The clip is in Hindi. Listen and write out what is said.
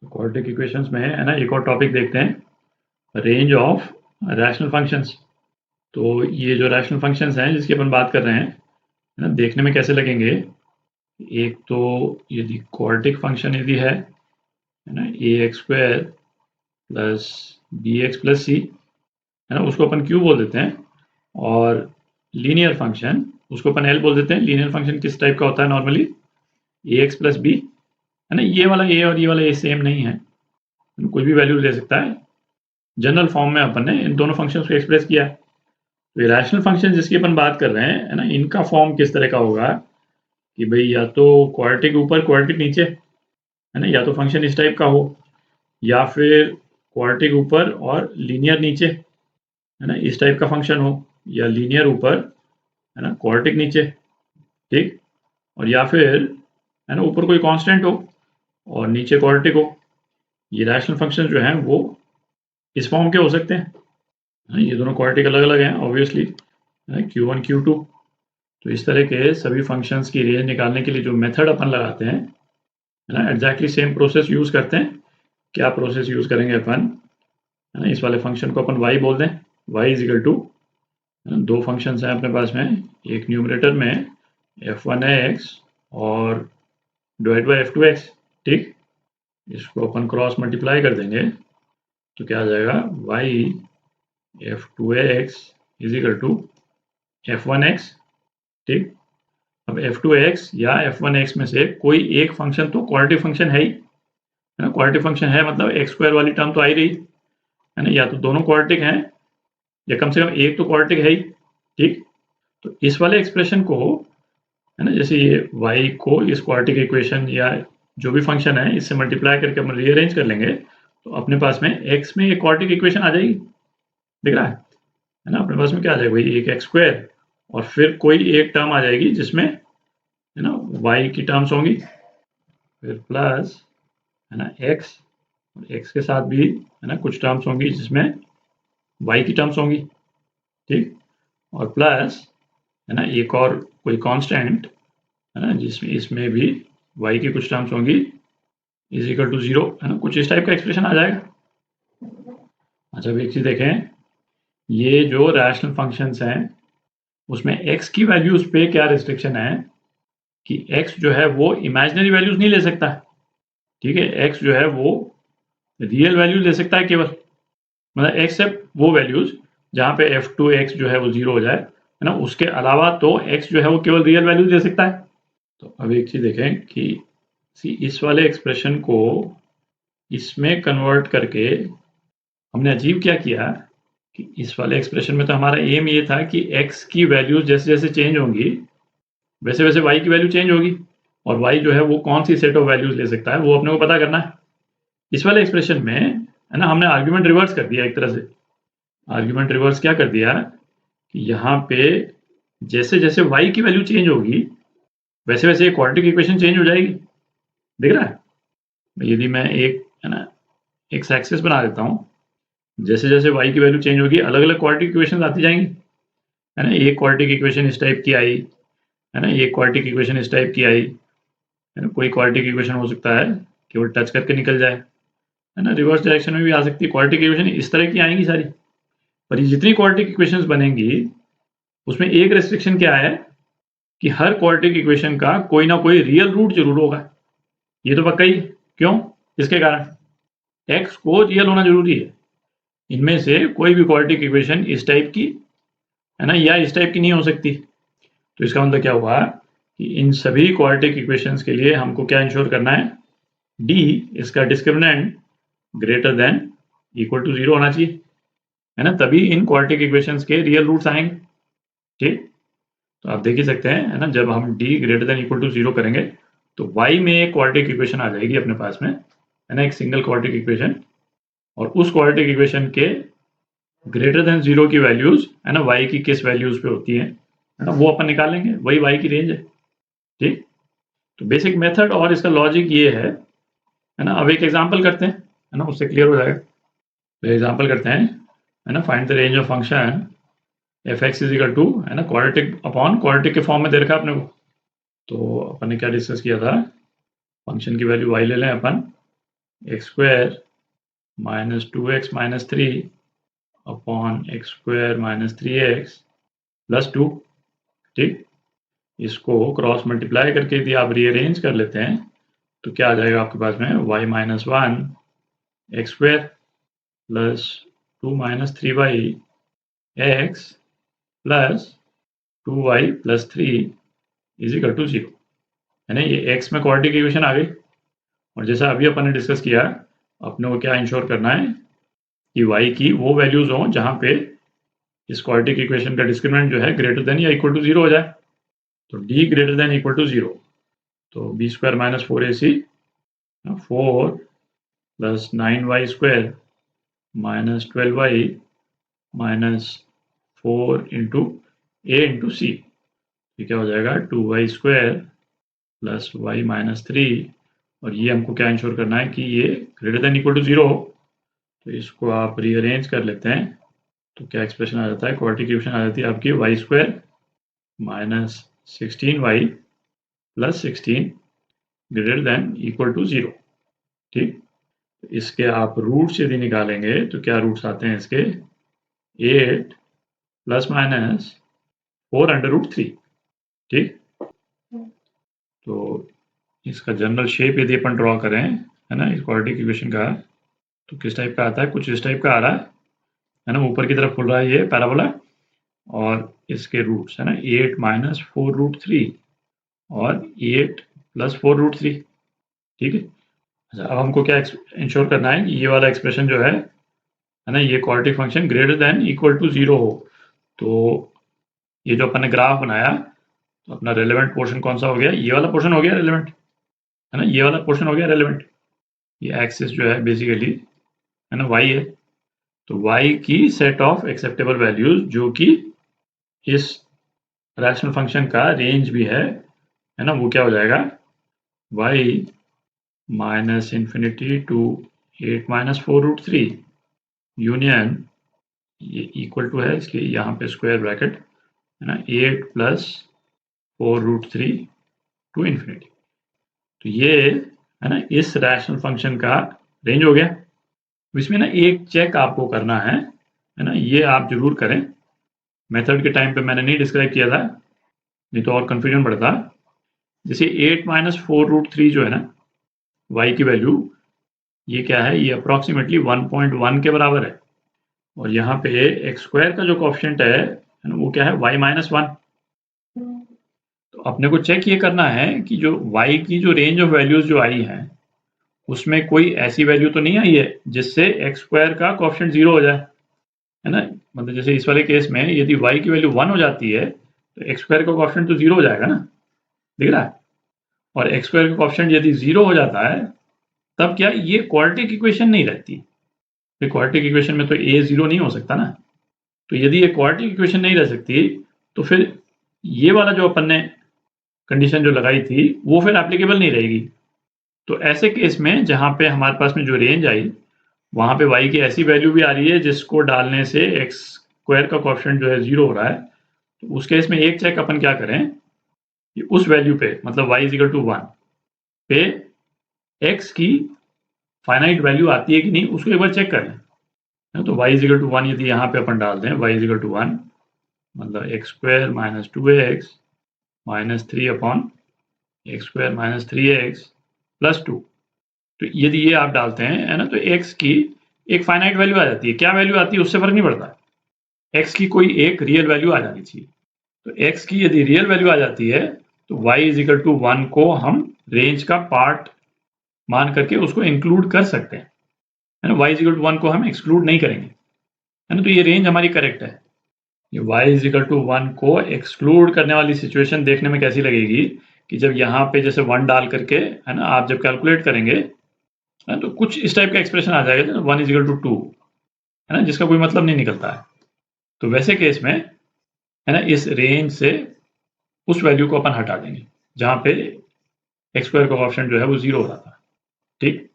क्वाड्रेटिक इक्वेशंस में है ना एक और टॉपिक देखते हैं, रेंज ऑफ रैशनल फंक्शंस। तो ये जो रैशनल फंक्शंस हैं जिसकी अपन बात कर रहे हैं, है ना, देखने में कैसे लगेंगे। एक तो यदि क्वाड्रेटिक फंक्शन यदि है ना, A X square plus B X plus C, है ना, उसको अपन क्यू बोल देते हैं। और लीनियर फंक्शन उसको अपन एल बोल देते हैं। लीनियर फंक्शन किस टाइप का होता है नॉर्मली, ए एक्स प्लस बी, है ना। ये वाला ए और ये वाला ए सेम नहीं है, कुछ भी वैल्यू ले सकता है। जनरल फॉर्म में अपन ने इन दोनों फंक्शंस को एक्सप्रेस किया। तो ये रैशनल फंक्शन जिसकी अपन बात कर रहे हैं, है ना, इनका फॉर्म किस तरह का होगा कि भाई या तो क्वाड्रेटिक ऊपर क्वाड्रेटिक नीचे, है ना, या तो फंक्शन इस टाइप का हो, या फिर क्वाड्रेटिक ऊपर और लीनियर नीचे, है ना, इस टाइप का फंक्शन हो, या लीनियर ऊपर, है ना, क्वाड्रेटिक नीचे, ठीक। और या फिर, है ना, ऊपर कोई कांस्टेंट हो और नीचे क्वाड्रेटिक हो। ये रैशनल फंक्शन जो हैं वो इस फॉर्म के हो सकते हैं। ये दोनों क्वाड्रेटिक अलग अलग हैं ऑब्वियसली, Q1 Q2। तो इस तरह के सभी फंक्शंस की रेंज निकालने के लिए जो मेथड अपन लगाते हैं, है ना, एग्जैक्टली सेम प्रोसेस यूज करते हैं। क्या प्रोसेस यूज करेंगे अपन, है ना, इस वाले फंक्शन को अपन y बोल दें। y इज इक्वल टू, दो फंक्शंस हैं अपने पास में, एक न्यूमरेटर में f1x और डिवाइड बाई f2x, ठीक। इसको अपन क्रॉस मल्टीप्लाई कर देंगे तो क्या आ जाएगा, y f2x is equal to f1x, ठीक। अब f2x या f1x में से कोई एक फंक्शन तो क्वाड्रेटिक फंक्शन है ही, है ना। क्वाड्रेटिक फंक्शन है मतलब एक्स स्क्वायर वाली टर्म तो आ ही रही, है ना। या तो दोनों क्वाड्रेटिक हैं या कम से कम एक तो क्वाड्रेटिक है ही, ठीक। तो इस वाले एक्सप्रेशन को, है ना, जैसे ये y को इस क्वाड्रेटिक इक्वेशन या जो भी फंक्शन है इससे मल्टीप्लाई करके हम रीअरेंज कर लेंगे तो अपने पास में x में एक क्वाड्रेटिक इक्वेशन आ जाएगी, दिख रहा है ना। अपने पास में क्या आ जाएगा भाई, एक एक्स स्क्वायर और फिर कोई एक टर्म आ जाएगी जिसमें, है ना, y की टर्म्स होंगी, फिर प्लस, है ना, x, और x के साथ भी, है ना, कुछ टर्म्स होंगी जिसमें y की टर्म्स होंगी, ठीक। और प्लस, है ना, एक और कोई कांस्टेंट, है ना, जिसमें इसमें भी y की कुछ टर्म्स होंगी इज इक्वल टू 0, है ना। कुछ इस टाइप का एक्सप्रेशन आ जाएगा। अच्छा अब एक चीज देखें, ये जो रैशनल फंक्शंस हैं उसमें x की वैल्यूज पे क्या रिस्ट्रिक्शन है कि x जो है वो इमेजिनरी वैल्यूज नहीं ले सकता, ठीक है। x जो है वो रियल वैल्यू ले सकता है केवल, मतलब एक्सेप्ट वो वैल्यूज जहाँ पे f2x जो है वो 0 हो जाए, है ना। उसके अलावा तो x जो है वो केवल रियल वैल्यूज ले सकता है। तो अब एक चीज देखें कि इस वाले एक्सप्रेशन को इसमें कन्वर्ट करके हमने अचीव क्या किया कि इस वाले एक्सप्रेशन में तो हमारा एम ये था कि x की वैल्यूज जैसे जैसे चेंज होंगी वैसे वैसे y की वैल्यू चेंज होगी, और y जो है वो कौन सी सेट ऑफ वैल्यूज ले सकता है वो अपने को पता करना है। इस वाले एक्सप्रेशन में, है ना, हमने आर्ग्यूमेंट रिवर्स कर दिया एक तरह से। आर्ग्यूमेंट रिवर्स क्या कर दिया कि यहाँ पे जैसे जैसे y की वैल्यू चेंज होगी वैसे वैसे क्वाड्रेटिक इक्वेशन चेंज हो जाएगी, दिख रहा है। यदि मैं एक, है ना, एक एक्सिस बना देता हूँ, जैसे जैसे y की वैल्यू चेंज होगी अलग अलग क्वाड्रेटिक इक्वेशन आती जाएंगी, है ना। एक क्वाड्रेटिक इक्वेशन इस टाइप की आई, है ना, एक क्वाड्रेटिक इक्वेशन इस टाइप की आई, है ना। कोई क्वाड्रेटिक इक्वेशन हो सकता है केवल टच करके निकल जाए, है ना। रिवर्स डायरेक्शन में भी आ सकती है क्वाड्रेटिक इक्वेशन, इस तरह की आएंगी सारी। पर ये जितनी क्वाड्रेटिक इक्वेशंस बनेंगी उसमें एक रेस्ट्रिक्शन क्या है कि हर क्वाड्रेटिक इक्वेशन का कोई ना कोई रियल रूट जरूर होगा। ये तो पक्का ही, क्यों, इसके कारण x को रियल होना जरूरी है। इनमें से कोई भी क्वाड्रेटिक इक्वेशन इस टाइप की, है ना, या इस टाइप की नहीं हो सकती। तो इसका मतलब क्या हुआ कि इन सभी क्वाड्रेटिक इक्वेशंस के लिए हमको क्या इंश्योर करना है, d इसका discriminant greater than equal to 0 होना चाहिए, है ना। तभी इन क्वाड्रेटिक इक्वेशंस के रियल रूट्स आएंगे, ठीक। तो आप देख ही सकते हैं, है ना, जब हम d greater than equal to 0 करेंगे तो y में एक क्वाड्रेटिक इक्वेशन आ जाएगी अपने पास में, है ना, एक सिंगल क्वाड्रेटिक इक्वेशन। और उस क्वाड्रेटिक इक्वेशन के ग्रेटर देन 0 की वैल्यूज, है ना, y की किस वैल्यूज पे होती है ना, वो अपन निकाल लेंगे, वही y की रेंज है, ठीक। तो बेसिक मेथड और इसका लॉजिक ये है ना। अब एक एग्जांपल करते हैं, है ना, उससे क्लियर हो जाएगा। तो एग्जांपल करते हैं, है ना, find the range of function F X is equal to, है ना, क्वाड्रेटिक अपॉन क्वाड्रेटिक के फॉर्म में दे रखा अपने को। तो अपन ने क्या डिस्कस किया था, फंक्शन की वैल्यू y ले लें अपन, X square minus 2x minus 3 upon X square minus 3x plus 2। ठीक, इसको क्रॉस मल्टीप्लाई करके यदि आप रीअरेंज कर लेते हैं तो क्या आ जाएगा आपके पास में y minus 1 X square plus 2 minus 3y X plus 2y plus 3 is equal to 0। है ना, ये x में क्वाड्रेटिक इक्वेशन आ गई। और जैसा अभी अपन ने डिस्कस किया, अपने को क्या इंश्योर करना है कि y की वो वैल्यूज हों जहां पे इस क्वाड्रेटिक इक्वेशन का डिस्क्रिमिनेंट जो है ग्रेटर देन या इक्वल टू 0 हो जाए। तो d greater than equal to 0, तो B square minus 4ac 4 plus 9y square minus 12y minus 4 into a into C, ये क्या हो जाएगा 2y square plus y minus 3। और ये हमको क्या इंश्योर करना है कि ये ग्रेटर देन इक्वल टू 0 हो। तो इसको आप रीअरेंज कर लेते हैं तो क्या एक्सप्रेशन आ जाता है, क्वाड्रेटिक इक्वेशन आ जाती है आपकी y square minus 16y plus 16 greater than equal to 0। ठीक, इसके आप रूट्स यदि निकालेंगे तो क्या रूट्स आते हैं इसके 8 प्लस माइनस 4 अंडर रूट 3। ठीक, तो इसका जनरल शेप यदि अपन ड्रॉ करें, है ना, इस क्वाड्रेटिक इक्वेशन का, तो किस टाइप का आता है, कुछ इस टाइप का आ रहा है ना, ऊपर की तरफ खुल रहा है ये पैराबोला, और इसके रूट्स है ना 8 माइनस 4 रूट 3 और 8 प्लस 4 रूट 3। ठीक है, अच्छा, अब हमको क्या इंश्योर करना है कि ये वाला एक्सप्रेशन जो है ना, ये quadratic function greater than equal to 0 हो। तो ये जो अपन ने ग्राफ बनाया, तो अपना रेलेवेंट पोर्शन कौन सा हो गया, ये वाला पोर्शन हो गया रेलेवेंट, है ना, ये वाला पोर्शन हो गया रेलेवेंट। ये एक्सिस जो है बेसिकली है ना y है, तो y की सेट ऑफ एक्सेप्टेबल वैल्यूज जो कि इस रैशनल फंक्शन का रेंज भी है ना, वो क्या हो जाएगा y minus infinity to 8 minus 4 root 3 union, ये इक्वल टू है इसके यहाँ पे स्क्वायर ब्रैकेट है ना 8 प्लस 4 रूट 3 टू इन्फिनिटी। तो ये है ना इस रैशनल फंक्शन का रेंज हो गया। इसमें ना एक चेक आपको करना है ना, ये आप जरूर करें। मेथड के टाइम पे मैंने नहीं डिस्क्राइब किया था, नहीं तो और कंफ्यूजन बढ़ता। जैसे 8 माइनस 4 रूट 3 जो है ना y की वैल्यू, ये क्या है, ये अप्रॉक्सीमेटली 1.1 के बराबर है। और यहाँ पे एक्स स्क्वायर का जो कोएफिशिएंट है ना, वो क्या है y माइनस 1। तो अपने को चेक ये करना है कि जो y की जो रेंज ऑफ वैल्यूज जो आई हैं, उसमें कोई ऐसी वैल्यू तो नहीं आई है जिससे एक्स स्क्वायर का कोएफिशिएंट 0 हो जाए, है ना। मतलब जैसे इस वाले केस में यदि y की वैल्यू 1 हो जाती है तो एक्स स्क्वायर का कोएफिशिएंट तो 0 हो जाएगा ना, दिख रहा है। और एक्स स्क्वायर का कोएफिशिएंट यदि 0 हो जाता है तब क्या ये क्वाड्रेटिक इक्वेशन नहीं रहती। तो क्वाड्रेटिक इक्वेशन में तो a 0 नहीं हो सकता ना। तो यदि ये क्वाड्रेटिक इक्वेशन नहीं रह सकती तो फिर ये वाला जो अपन ने कंडीशन जो लगाई थी वो फिर एप्लीकेबल नहीं रहेगी। तो ऐसे केस में जहां पे हमारे पास में जो रेंज आई, वहां पे y की ऐसी वैल्यू भी आ रही है जिसको डालने से एक्स स्क्वायर का कोएफिशिएंट जो है 0 हो रहा है। तो उस केस में एक चेक अपन क्या करें कि उस वैल्यू पे, मतलब y इज इक्वल टू 1 पे x की फाइनाइट वैल्यू आती है कि नहीं, उसको एक बार चेक कर लें। तो y इज इक्वल टू 1 यदि यहाँ पे अपन डाल दें, y इज इक्वल टू 1, मतलब x square minus 2x minus 3 upon X square minus 3x plus 2। तो यदि ये आप डालते हैं, है ना, तो x की एक फाइनाइट वैल्यू आ जाती है। क्या वैल्यू आती है उससे फर्क नहीं पड़ता, x की कोई एक रियल वैल्यू आ जानी चाहिए। तो x की यदि रियल वैल्यू आ जाती है तो y इज इक्वल टू 1 को हम रेंज का पार्ट मान करके उसको इंक्लूड कर सकते हैं, है ना। y इज इक्वल टू 1 को हम एक्सक्लूड नहीं करेंगे, है ना। तो ये रेंज हमारी करेक्ट है। ये y इज इक्वल टू 1 को एक्सक्लूड करने वाली सिचुएशन देखने में कैसी लगेगी कि जब यहाँ पे जैसे 1 डाल करके, है ना, आप जब कैलकुलेट करेंगे तो कुछ इस टाइप का एक्सप्रेशन आ जाएगा, 1 इज इक्वल टू 2, है ना, जिसका कोई मतलब नहीं निकलता है। तो वैसे केस में, है ना, इस रेंज से उस वैल्यू को अपन हटा देंगे जहां पे एक्स स्क्वायर का ऑप्शन जो है वो 0 हो रहा था। ठीक।